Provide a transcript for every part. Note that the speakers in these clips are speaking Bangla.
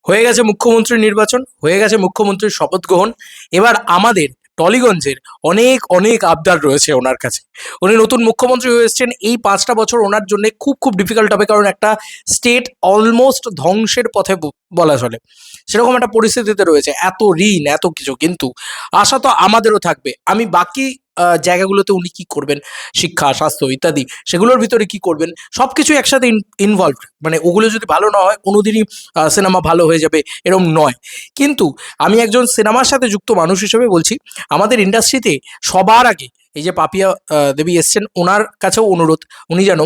হয়ে গেছে মুখ্যমন্ত্রীর নির্বাচন, হয়ে গেছে মুখ্যমন্ত্রীর শপথ গ্রহণ। এবার আমাদের টলিগঞ্জের অনেক অনেক আবদার রয়েছে ওনার কাছে। উনি নতুন মুখ্যমন্ত্রী হয়ে এসেছেন, এই ৫টা বছর ওনার জন্য খুব খুব ডিফিকাল্ট হবে, কারণ একটা স্টেট অলমোস্ট ধ্বংসের পথে বলা চলে, সেরকম একটা পরিস্থিতিতে রয়েছে। এত ঋণ, এত কিছু, কিন্তু আশা তো আমাদেরও থাকবে। আমি বাকি জায়গাগুলোতে উনি কি করবেন, শিক্ষা, স্বাস্থ্য ইত্যাদি, সেগুলোর ভিতরে কি করবেন, সবকিছু একসাথে ইনভলভড। মানে ওগুলো যদি ভালো না হয় কোনোদিনই সিনেমা ভালো হয়ে যাবে এরম নয়। কিন্তু আমি একজন সিনেমার সাথে যুক্ত মানুষ হিসেবে বলছি, আমাদের ইন্ডাস্ট্রিতে সবার আগে এই যে পাপিয়া দেবী এসছেন, ওনার কাছেও অনুরোধ, উনি যেন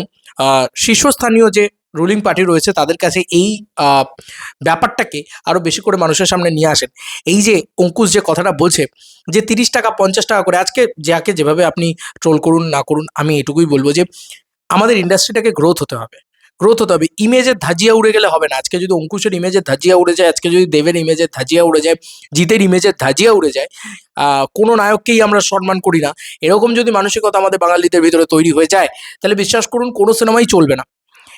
শীর্ষস্থানীয় যে রুলিং পার্টি রয়েছে তাদের কাছে এই ব্যাপারটাকে আরো বেশি করে মানুষের সামনে নিয়ে আসেন। এই যে অঙ্কুশ যে কথাটা বলছে যে 30 টাকা 50 টাকা করে, আজকে যাকে যেভাবে আপনি ট্রোল করুন না করুন, আমি এটুকুই বলবো যে আমাদের ইন্ডাস্ট্রিটাকে গ্রোথ হতে হবে, গ্রোথ হতে হবে। ইমেজের ধাজিয়া উড়ে গেলে হবে না। আজকে যদি অঙ্কুশের ইমেজের ধাজিয়া উড়ে যায়, আজকে যদি দেবের ইমেজের ধাজিয়া উড়ে যায়, জিতের ইমেজের ধাজিয়া উড়ে যায়, কোনো নায়ককেই আমরা সম্মান করি না, এরকম যদি মানসিকতা আমাদের বাঙালিদের ভিতরে তৈরি হয়ে যায়, তাহলে বিশ্বাস করুন কোনো সিনেমাই চলবে না।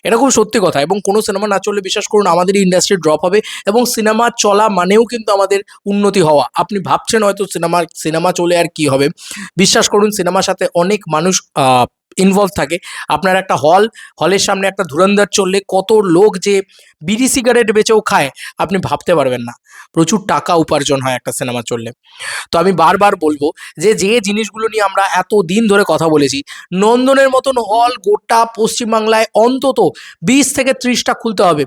এটা খুব সত্যি কথা। এবং কোনো সিনেমা না চললে বিশ্বাস করুন আমাদের ইন্ডাস্ট্রি ড্রপ হবে। এবং সিনেমা চলা মানেও কিন্তু আমাদের উন্নতি হওয়া। আপনি ভাবছেন হয়তো সিনেমা চলে আর কি হবে, বিশ্বাস করুন সিনেমার সাথে অনেক মানুষ ইনভলভ থাকে। আপনার একটা হলের সামনে একটা ধুরন্ধর চললে কত লোক যে বিড়ি সিগারেট বেচেও খায় আপনি ভাবতে পারবেন না। প্রচুর টাকা উপার্জন হয় একটা সিনেমা চললে। তো আমি বারবার বলবো যে যে জিনিসগুলো নিয়ে আমরা এত দিন ধরে কথা বলেছি, নন্দনের মতন হল গোটা পশ্চিমবাংলায় অন্তত 20 থেকে 30টা খুলতে হবে।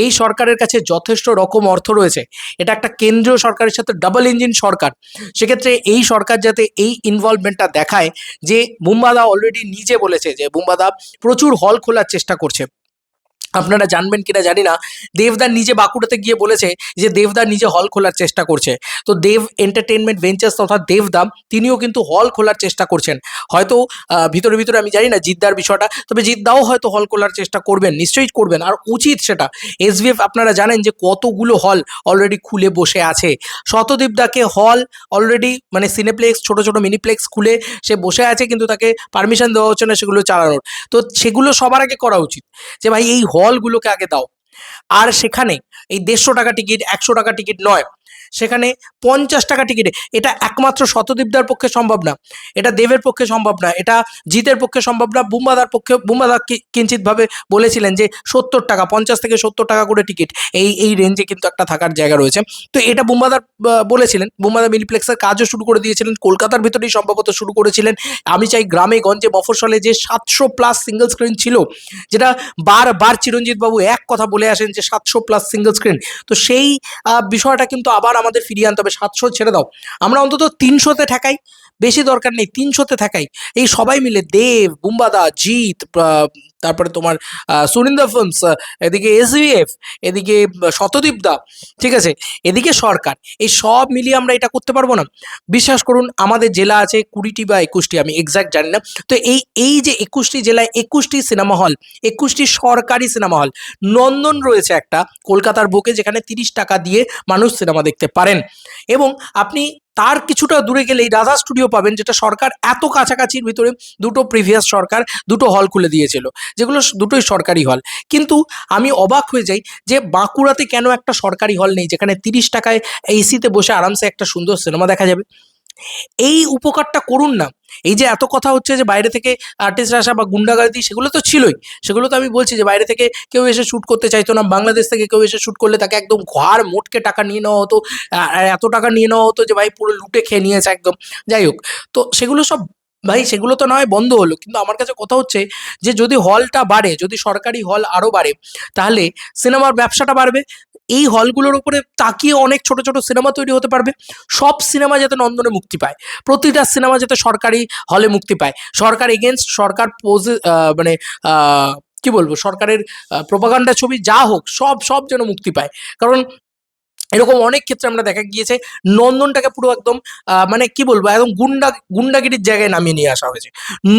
এই সরকারের কাছে যথেষ্ট রকম অর্থ রয়েছে। এটা একটা কেন্দ্রীয় সরকারের সাথে ডাবল ইঞ্জিন সরকার। সেক্ষেত্রে এই সরকার যাতে এই ইনভলভমেন্টটা দেখায়, যে বুম্বাদা অলরেডি নিজে বলেছে যে বুম্বাদা প্রচুর হল খোলার চেষ্টা করছে। আপনারা জানবেন কিনা জানি না, দেবদার নিজে বাঁকুড়াতে গিয়ে বলেছে যে দেবদার নিজে হল খোলার চেষ্টা করছে। তো দেব এন্টারটেনমেন্ট ভেঞ্চার্স তথা দেবদা তিনিও কিন্তু হল খোলার চেষ্টা করছেন। হয়তো ভিতরে ভিতরে আমি জানি না জিদ্দার বিষয়টা, তবে জিদ্দাও হয়তো হল খোলার চেষ্টা করবেন, নিশ্চয়ই করবেন, আর উচিত সেটা। এসভিএফ আপনারা জানেন যে কতগুলো হল অলরেডি খুলে বসে আছে। শতদীপদাকে হল অলরেডি মানে সিনেপ্লেক্স, ছোট ছোট মিনিপ্লেক্স খুলে সে বসে আছে, কিন্তু তাকে পারমিশন দেওয়া হচ্ছে না সেগুলো চালানোর। তো সেগুলো সবার আগে করা উচিত যে ভাই এই হলগুলোকে আগে দাও। আর সেখানে এই 150 টাকা টিকিট, 100 টাকা টিকিট নয়, সেখানে 50 টাকা টিকিটে, এটা একমাত্র শতদীপদার পক্ষে সম্ভব না, এটা দেবের পক্ষে সম্ভব না, এটা জিতের পক্ষে সম্ভব না, বুম্বাদার পক্ষে, বুম্বাদা কিঞ্চিতভাবে বলেছিলেন যে 70 টাকা, 50 থেকে 70 টাকা করে টিকিট, এই রেঞ্জে কিন্তু একটা থাকার জায়গা রয়েছে। তো এটা বুম্বাদার বলেছিলেন, বুম্বাদা মিনিপ্লেক্সের কাজও শুরু করে দিয়েছিলেন, কলকাতার ভিতরেই সম্ভবত শুরু করেছিলেন। আমি চাই গ্রামে গঞ্জে মফস্বলে যে 700+ সিঙ্গেল স্ক্রিন ছিল, যেটা বারবার চিরঞ্জিত বাবু এক কথা বলে আসেন যে 700+ সিঙ্গেল স্ক্রিন, তো সেই বিষয়টা কিন্তু আবার আমাদের ফিরিয়ে আনতে হবে। 700 ছেড়ে দাও, আমরা অন্তত 300-তে ঠেকাই, বেশি দরকার নেই, 300-তে ঠেকাই। এই সবাই মিলে দেব, বুম্বাদা, জিৎ, তারপরে তোমার সুরিন্দর ফিল্মস, এদিকে এসভিএফ, এদিকে শতদীপদা, ঠিক আছে, এদিকে সরকার, এই সব মিলিয়ে আমরা এটা করতে পারবো না? বিশ্বাস করুন আমাদের জেলা আছে 20টি বা 21টি, আমি এক্সাক্ট জানি না। তো এই যে 21টি জেলায় 21টি সিনেমা হল, 21টি সরকারি সিনেমা হল, নন্দন রয়েছে একটা কলকাতার বুকে, যেখানে 30 টাকা দিয়ে মানুষ সিনেমা দেখতে পারেন। এবং আপনি তার কিছুটা দূরে গেলেই রাধা স্টুডিও পাবেন, যেটা সরকার এত কাছাকাছির ভিতরে দুটো প্রিভিয়াস সরকার দুটো হল খুলে দিয়েছিল, যেগুলো দুটোই সরকারি হল। কিন্তু আমি অবাক হয়ে যাই যে বাঁকুড়াতে কেন একটা সরকারি হল নেই, যেখানে 30 টাকায় এসিতে বসে আরামসে একটা সুন্দর সিনেমা দেখা যাবে। এই উপকারটা করুন না। এই যে এত কথা হচ্ছে যে বাইরে থেকে আর্টিস্ট আসা বা গুন্ডাগার্দি, সেগুলো তো ছিলই, সেগুলো তো আমি বলছি যে বাইরে থেকে কেউ এসে শ্যুট করতে চাইতো না, বাংলাদেশ থেকে কেউ এসে শ্যুট করলে তাকে একদম ঘাড় মোটকে টাকা নিয়ে নেওয়া হতো। আর এত টাকা নিয়ে নেওয়া হতো যে ভাই পুরো লুটে খেয়ে নিয়েছে একদম। যাই হোক, তো সেগুলো সব ভাই সেগুলো তো নয় বন্ধ হলো, কিন্তু আমার কাছে কথা হচ্ছে যে যদি হলটা বাড়ে, যদি সরকারি হল আরও বাড়ে, তাহলে সিনেমার ব্যবসাটা বাড়বে। এই হলগুলোর উপরে তাকিয়ে অনেক ছোট ছোট সিনেমা তৈরি হতে পারবে। সব সিনেমা যাতে নন্দনে মুক্তি পায়, প্রতিটা সিনেমা যাতে সরকারি হলে মুক্তি পায়, সরকার এগেনস্ট, সরকার পোজে মানে কি বলবো, সরকারের প্রোপাগান্ডা ছবি যা হোক, সব সব যেন মুক্তি পায়। কারণ এরকম অনেক ক্ষেত্রে আমরা দেখা গিয়েছে নন্দনটাকে পুরো একদম মানে কি বলবো, একদম গুন্ডাগিরির জায়গায় নামিয়ে নিয়ে আসা হয়েছে।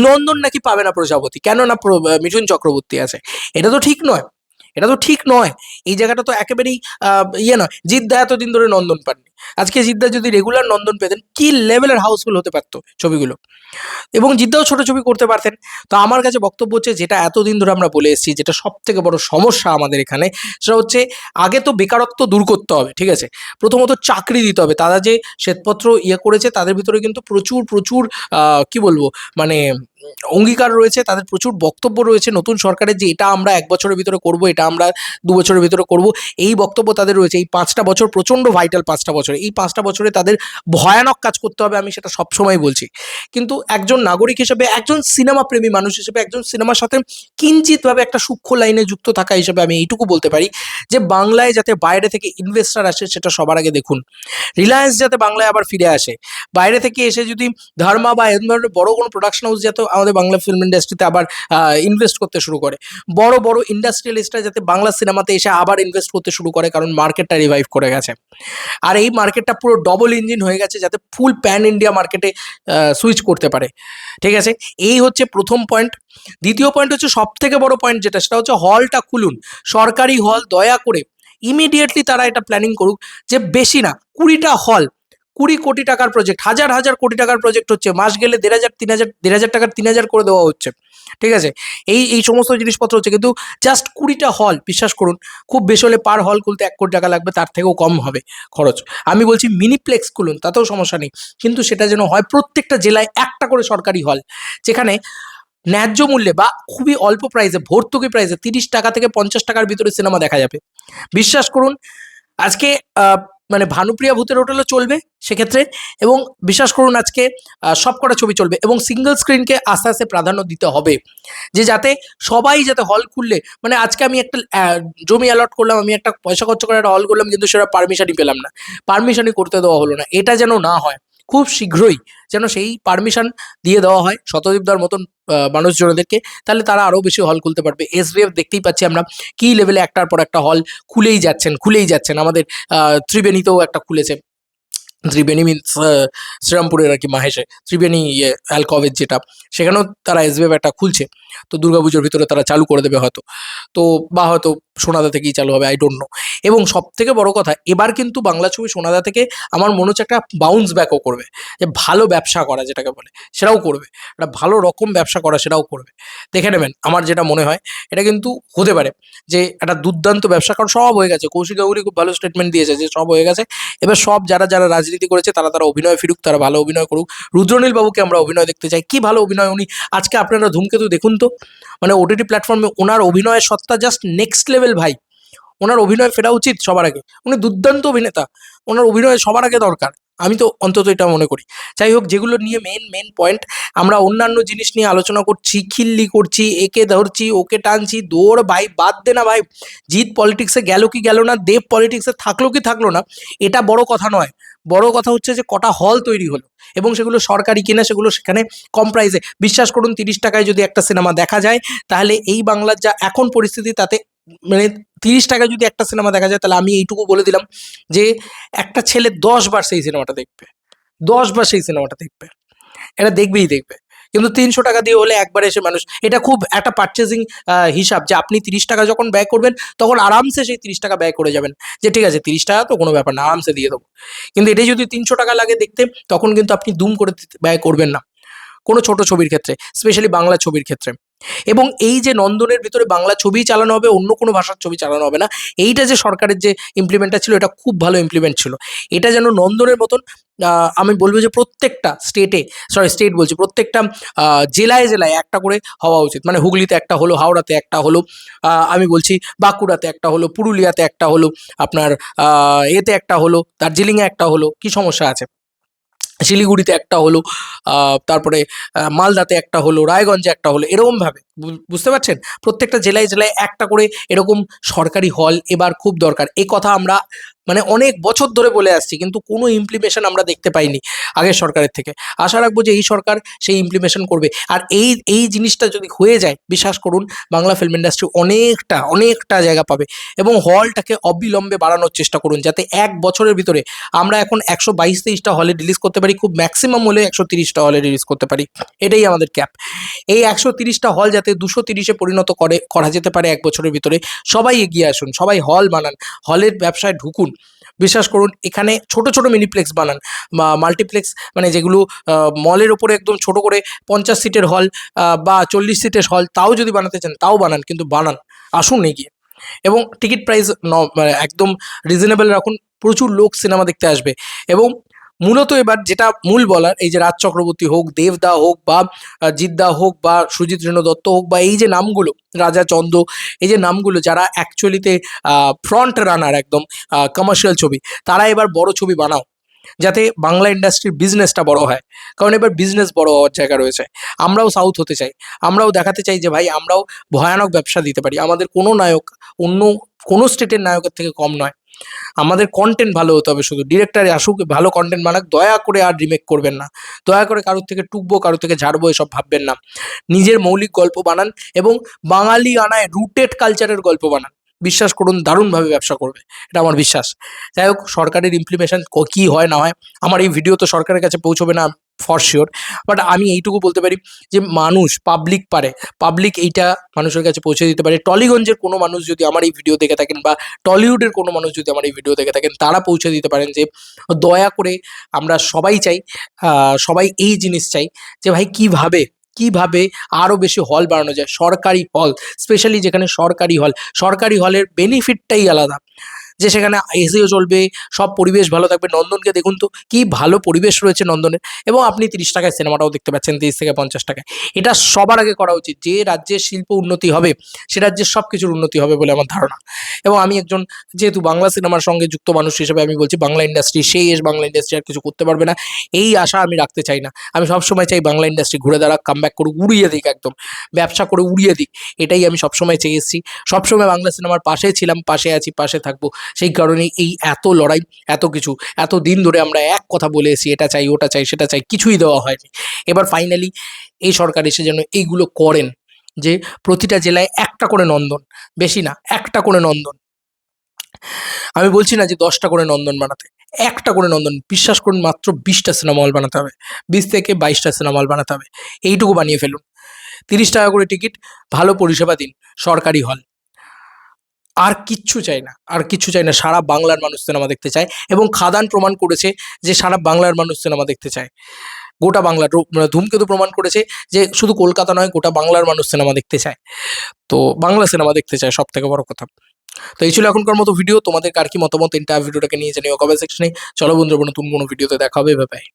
নন্দন নাকি পাবে না প্রজাপতি, কেন না মিঠুন চক্রবর্তী আছে। এটা তো ঠিক নয়, এটা তো ঠিক নয়। এই জায়গাটা তো একেবারেই ইয়ে নয়। জিদ্দা এতদিন ধরে নন্দন পাননি, আজকে জিদ্দা যদি রেগুলার নন্দন পেতেন কি লেভেলের হাউসফুল হতে পারতো ছবিগুলো, এবং জিদ্দাও ছোট ছবি করতে পারতেন। তো আমার কাছে বক্তব্য হচ্ছে, যেটা এতদিন ধরে আমরা বলে এসেছি, যেটা সব থেকে বড় সমস্যা আমাদের এখানে, সেটা হচ্ছে আগে তো বেকারত্ব দূর করতে হবে, ঠিক আছে, প্রথমত চাকরি দিতে হবে। তারা যে শ্বেতপত্র করেছে তাদের ভিতরে কিন্তু প্রচুর প্রচুর কি বলবো, মানে অঙ্গীকার রয়েছে, তাদের প্রচুর বক্তব্য রয়েছে নতুন সরকারের, যে এটা আমরা 1 বছরের ভিতরে করব, এটা আমরা 2 বছরের ভিতরে করব, এই বক্তব্য তাদের রয়েছে। এই 5টা বছর প্রচণ্ড ভাইটাল 5টা বছর, এই 5টা বছরে তাদের ভয়ানক কাজ করতে হবে, আমি সেটা সবসময় বলছি। কিন্তু একজন নাগরিক হিসেবে, একজন সিনেমা প্রেমী মানুষ হিসেবে, একজন সিনেমার সাথে কিঞ্চিতভাবে একটা সূক্ষ্ম লাইনে যুক্ত থাকা হিসেবে আমি এইটুকু বলতে পারি যে বাংলায় যাতে বাইরে থেকে ইনভেস্টার আসে সেটা সবার আগে দেখুন। রিলায়েন্স যাতে বাংলায় আবার ফিরে আসে, বাইরে থেকে এসে যদি ধর্মা বা এরকম ধরনের বড় কোনো প্রোডাকশন হাউস যাতে আমাদের বাংলা ফিল্ম ইন্ডাস্ট্রিতে আবার ইনভেস্ট করতে শুরু করে, বড় বড় ইন্ডাস্ট্রিয়ালিস্টরা যাতে বাংলা সিনেমাতে এসে আবার ইনভেস্ট করতে শুরু করে, কারণ মার্কেটটা রিভাইভ করে গেছে। আর এই মার্কেটটা পুরো ডবল ইঞ্জিন হয়ে গেছে, যাতে ফুল প্যান ইন্ডিয়া মার্কেটে সুইচ করতে পারে, ঠিক আছে। এই হচ্ছে প্রথম পয়েন্ট। দ্বিতীয় পয়েন্ট হচ্ছে সব থেকে বড় পয়েন্ট, যেটা সেটা হচ্ছে হলটা খুলুন, সরকারি হল দয়া করে ইমিডিয়েটলি তারা এটা প্ল্যানিং করুক, যে বেশি না 20টা হল, 20 কোটি টাকার প্রজেক্ট, হাজার হাজার কোটি টাকার প্রজেক্ট হচ্ছে, মাস গেলে 1,500 টাকার 3,000 করে দেওয়া হচ্ছে, ঠিক আছে। এই সমস্ত জিনিসপত্র হচ্ছে, কিন্তু জাস্ট 20টা হল, বিশ্বাস করুন, খুব বেশি হলে পার হল খুলতে 1 কোটি টাকা লাগবে, তার থেকেও কম হবে খরচ। আমি বলছি মিনিপ্লেক্স খুলুন, তাতেও সমস্যা নেই, কিন্তু সেটা যেন হয় প্রত্যেকটা জেলায় একটা করে সরকারি হল, যেখানে ন্যায্য মূল্যে বা খুবই অল্প প্রাইসে, ভর্তুকি প্রাইসে 30 টাকা থেকে 50 টাকার ভিতরে সিনেমা দেখা যাবে। বিশ্বাস করুন, আজকে মানে ভানুপ্রিয়া ভূতের হোটেলও চলবে সেক্ষেত্রে, এবং বিশ্বাস করুন আজকে সবকটা ছবি চলবে, এবং সিঙ্গেল স্ক্রিনকে আস্তে আস্তে প্রাধান্য দিতে হবে, যে যাতে সবাই যাতে হল খুললে, মানে আজকে আমি একটা জমি অ্যালট করলাম, আমি একটা পয়সা খরচ করে একটা হল করলাম, কিন্তু সেটা পারমিশনই পেলাম না, পারমিশনই করতে দেওয়া হলো না, এটা যেন না হয়। খুব শীঘ্রই যেন সেই পারমিশন দিয়ে দেওয়া হয় শতদীপদার মতন মানুষজনদেরকে, তাহলে তারা আরও বেশি হল খুলতে পারবে। এসবিএফ দেখতেই পাচ্ছি আমরা কী লেভেলে একটার পর একটা হল খুলেই যাচ্ছেন। আমাদের ত্রিবেণীতেও একটা খুলেছে, ত্রিবেণী মিনস শ্রীরামপুরের আর কি, মাহেশে ত্রিবেণী অ্যালকভেজ যেটা, সেখানেও তারা এসবিএফ একটা খুলছে। তো দুর্গাপুজোর ভিতরে তারা চালু করে দেবে হয়তো, তো বা হয়তো সোনাদা থেকেই চালু হবে, আই ডোন্ট নো। এবং সব থেকে বড় কথা, এবার কিন্তু বাংলা ছবি সোনাদা থেকে আমার মনে হচ্ছে একটা বাউন্স ব্যাকও করবে, যে ভালো ব্যবসা করা যেটাকে বলে সেটাও করবে, একটা ভালো রকম ব্যবসা করা সেটাও করবে। দেখে নেবেন, আমার যেটা মনে হয় এটা কিন্তু হতে পারে যে একটা দুর্দান্ত ব্যবসা, কারণ সব হয়ে গেছে। কৌশিক গাঙ্গুলি খুব ভালো স্টেটমেন্ট দিয়েছে যে সব হয়ে গেছে, এবার সব যারা যারা রাজনীতি করেছে তারা তারা অভিনয় ফিরুক, তারা ভালো অভিনয় করুক। রুদ্রনীল বাবুকে আমরা অভিনয় দেখতে চাই, কি ভালো অভিনয় উনি। আজকে আপনারা ধূমকেতু দেখুন তো, মানে ওটিটি প্ল্যাটফর্মে ওনার অভিনয়ের সত্তা জাস্ট নেক্সট লেভেল ভাই। ওনার অভিনয় ফেরা উচিত সবার আগে, উনি দুর্দান্ত অভিনেতা, ওনার অভিনয় সবার আগে দরকার, আমি তো অন্তত এটা মনে করি। যাই হোক, যেগুলো নিয়ে মেন পয়েন্ট, আমরা অন্যান্য জিনিস নিয়ে আলোচনা করছি, খিল্লি করছি, একে ধরছি ওকে টানছি, দৌড় ভাই, বাদ দে না ভাই। জিৎ পলিটিক্সে গেল কি গেল না, দেব পলিটিক্সে থাকলো কি থাকলো না, এটা বড় কথা নয়। বড় কথা হচ্ছে যে কটা হল তৈরি হলো, এবং সেগুলো সরকারি কিনা, সেগুলো সেখানে কম প্রাইসে। বিশ্বাস করুন, 30 টাকায় যদি একটা সিনেমা দেখা যায়, তাহলে এই বাংলার যা এখন পরিস্থিতি, তাতে মানে 30 টাকায় যদি একটা সিনেমা দেখা যায়, তাহলে আমি এইটুকু বলে দিলাম যে একটা ছেলে 10 বার সেই সিনেমাটা দেখবে, 10 বার সেই সিনেমাটা দেখবে, এটা দেখবেই দেখবে। কিন্তু 300 টাকা দিয়ে হলে একবার এসে মানুষ, এটা খুব একটা পারচেজিং হিসাব, যে আপনি 30 টাকা যখন ব্যয় করবেন, তখন আরামসে সেই 30 টাকা ব্যয় করে যাবেন, যে ঠিক আছে 30 টাকা তো কোনো ব্যাপার না, আরামসে দিয়ে দেবো। কিন্তু এটাই যদি 300 টাকা লাগে দেখতে, তখন কিন্তু আপনি দুম করে ব্যয় করবেন না কোনো ছোট ছবির ক্ষেত্রে, স্পেশালি বাংলা ছবির ক্ষেত্রে। এবং এই যে নন্দনের ভিতরে বাংলা ছবি চালানো হবে, অন্য কোনো ভাষার ছবি চালানো হবে না, এইটা যে সরকারের যে ইমপ্লিমেন্টটা ছিল, এটা খুব ভালো ইমপ্লিমেন্ট ছিল। এটা যেন নন্দনের মতন আমি বলবো যে প্রত্যেকটা স্টেট বলছি, প্রত্যেকটা জেলায় জেলায় একটা করে হওয়া উচিত। মানে হুগলিতে একটা হলো, হাওড়াতে একটা হলো, আমি বলছি বাঁকুড়াতে একটা হলো, পুরুলিয়াতে একটা হলো, আপনার এতে একটা হলো, দার্জিলিংয়ে একটা হলো, কি সমস্যা আছে, শিলিগুড়িতে একটা হলো, তারপরে মালদাতে একটা হলো, রায়গঞ্জে একটা হলো, এরকমভাবে বুঝতে পারছেন, প্রত্যেকটা জেলায় জেলায় একটা করে এরকম সরকারি হল এবার খুব দরকার। এই কথা আমরা মানে অনেক বছর ধরে বলে আসছি, কিন্তু কোনো ইমপ্লিমেশন আমরা দেখতে পাইনি আগের সরকারের থেকে। আশা রাখবো যে এই সরকার সেই ইমপ্লিমেশন করবে। আর এই জিনিসটা যদি হয়ে যায়, বিশ্বাস করুন, বাংলা ফিল্ম ইন্ডাস্ট্রি অনেকটা জায়গা পাবে। এবং হলটাকে অবিলম্বে বাড়ানোর চেষ্টা করুন, যাতে 1 বছরের ভিতরে আমরা এখন 122-23টা হলে রিলিজ করতে পারি, খুব ম্যাক্সিমাম হলে 130টা হলে রিলিজ করতে পারি, এটাই আমাদের ক্যাপ। এই 130টা হল যাতে 230-এ পরিণত করা যেতে পারে 1 বছরের ভিতরে, সবাই এগিয়ে আসুন, সবাই হল বানান, হলের ব্যবসায় ঢুকুন। বিশ্বাস করুন এখানে ছোট ছোট মিনিপ্লেক্স বানান বা মাল্টিপ্লেক্স, মানে যেগুলো মলের ওপরে একদম ছোট করে 50 সিটের হল বা 40 সিটের হল, তাও যদি বানাতে চান তাও বানান, কিন্তু বানান, আসুন এগিয়ে। এবং টিকিট প্রাইস মানে একদম রিজনেবল রাখুন, প্রচুর লোক সিনেমা দেখতে আসবে। এবং মূলত এবার যেটা মূল বলার, এই যে রাজ চক্রবর্তী হোক, দেবদা হোক বা জিদ্দা হোক বা সুজিত রেণু দত্ত হোক বা এই যে নামগুলো, রাজা চন্দ, এই যে নামগুলো যারা অ্যাকচুয়ালিতে ফ্রন্ট রানার একদম কমার্শিয়াল ছবি, তারা এবার বড় ছবি বানাও, যাতে বাংলা ইন্ডাস্ট্রির বিজনেসটা বড় হয়। কারণ এবার বিজনেস বড় হওয়ার জায়গা রয়েছে। আমরাও সাউথ হতে চাই, আমরাও দেখাতে চাই যে ভাই আমরাও ভয়ানক ব্যবসা দিতে পারি। আমাদের কোনো নায়ক অন্য কোনো স্টেটের নায়কের থেকে কম নয়। আমাদের কন্টেন্ট ভালো হতে হবে, শুধু ডিরেক্টর আসুক ভালো কন্টেন্ট বানাক, দয়া করে আর রিমেক করবেন না, দয়া করে কারোর থেকে টুকবো কারোর থেকে ঝাড়বো এসব ভাববেন না। নিজের মৌলিক গল্প বানান এবং বাঙালি আনায় রুটেড কালচারের গল্প বানান, বিশ্বাস করুন দারুণভাবে ব্যবসা করবে, এটা আমার বিশ্বাস। যাই হোক, সরকারের ইমপ্লিমেশন কী হয় না হয়, আমার এই ভিডিও তো সরকারের কাছে পৌঁছবে না ফর শিওর, বাট আমি এইটুকু বলতে পারি যে মানুষ, পাবলিক পারে, পাবলিক এইটা মানুষের কাছে পৌঁছে দিতে পারে। টলিগঞ্জের কোনো মানুষ যদি আমার এই ভিডিও দেখে থাকেন বা টলিউডের কোনো মানুষ যদি আমার এই ভিডিও দেখে থাকেন, তারা পৌঁছে দিতে পারেন যে দয়া করে আমরা সবাই চাই, সবাই এই জিনিস চাই যে ভাই কিভাবে কিভাবে আরও বেশি হল বানানো যায়, সরকারি হল, স্পেশালি যেখানে সরকারি হল, সরকারি হলের বেনিফিটটাই আলাদা, যে সেখানে এসিও চলবে, সব পরিবেশ ভালো থাকবে। নন্দনকে দেখুন তো কি ভালো পরিবেশ রয়েছে নন্দনের, এবং আপনি 30 টাকায় সিনেমাটাও দেখতে পাচ্ছেন, 30 থেকে 50 টাকায়। এটা সবার আগে করা উচিত। যে রাজ্যের শিল্প উন্নতি হবে, সে রাজ্যের সব কিছুর উন্নতি হবে বলে আমার ধারণা। এবং আমি একজন যেহেতু বাংলা সিনেমার সঙ্গে যুক্ত মানুষ হিসেবে আমি বলছি, বাংলা ইন্ডাস্ট্রি শেষ, বাংলা ইন্ডাস্ট্রি আর কিছু করতে পারবে না, এই আশা আমি রাখতে চাই না। আমি সবসময় চাই বাংলা ইন্ডাস্ট্রি ঘুরে দাঁড়াক, কামব্যাক করুক, উড়িয়ে দিক, একদম ব্যবসা করে উড়িয়ে দিক, এটাই আমি সবসময় চেয়ে এসেছি। সবসময় বাংলা সিনেমার পাশে ছিলাম, পাশে আছি, পাশে থাকবো। সেই কারণেই এই এত লড়াই, এত কিছু, এত দিন ধরে আমরা এক কথা বলে এসেছি, এটা চাই, ওটা চাই, সেটা চাই, কিছুই দেওয়া হয়নি। এবার ফাইনালি এই সরকার এসে যেন এইগুলো করেন, যে প্রতিটা জেলায় একটা করে নন্দন, বেশি না, একটা করে নন্দন। আমি বলছি না যে 10টা করে নন্দন বানাতে, একটা করে নন্দন, বিশ্বাস করুন মাত্র 20টা সিনেমা হল বানাতে হবে, 20 থেকে 22টা সিনেমা হল বানাতে হবে, এইটুকু বানিয়ে ফেলুন। 30 টাকা করে টিকিট, ভালো পরিষেবা দিন, সরকারি হল, আর কিচ্ছু চাই না, আর কিচ্ছু চাই না। সারা বাংলার মানুষ সিনেমা দেখতে চায়, এবং খাদান প্রমাণ করেছে যে সারা বাংলার মানুষ সিনেমা দেখতে চায়। গোটা বাংলা, ধূমকেতু প্রমাণ করেছে যে শুধু কলকাতা নয়, গোটা বাংলার মানুষ সিনেমা দেখতে চায়। তো বাংলা সিনেমা দেখতে চায়, সব থেকে বড় কথা। তো এই ছিল এখনকার মতো ভিডিও। তোমাদের কার কি মতামত, ভিডিওটাকে নিয়ে জানিও কমেন্ট সেকশনে। চলো বন্ধুরা, নতুন কোনো ভিডিওতে দেখা হবে, বাই বাই।